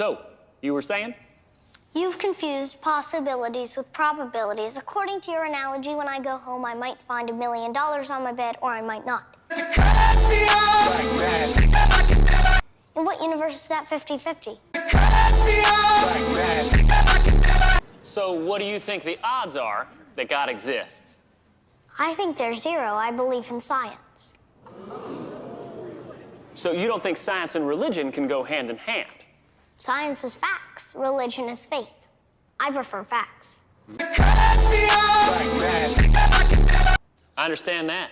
So, you were saying? You've confused possibilities with probabilities. According to your analogy, when I go home, I might find $1 million on my bed, or I might not. In what universe is that 50-50? So, what do you think the odds are that God exists? I think there's 0. I believe in science. So, you don't think science and religion can go hand in hand? Science is facts. Religion is faith. I prefer facts. I understand that.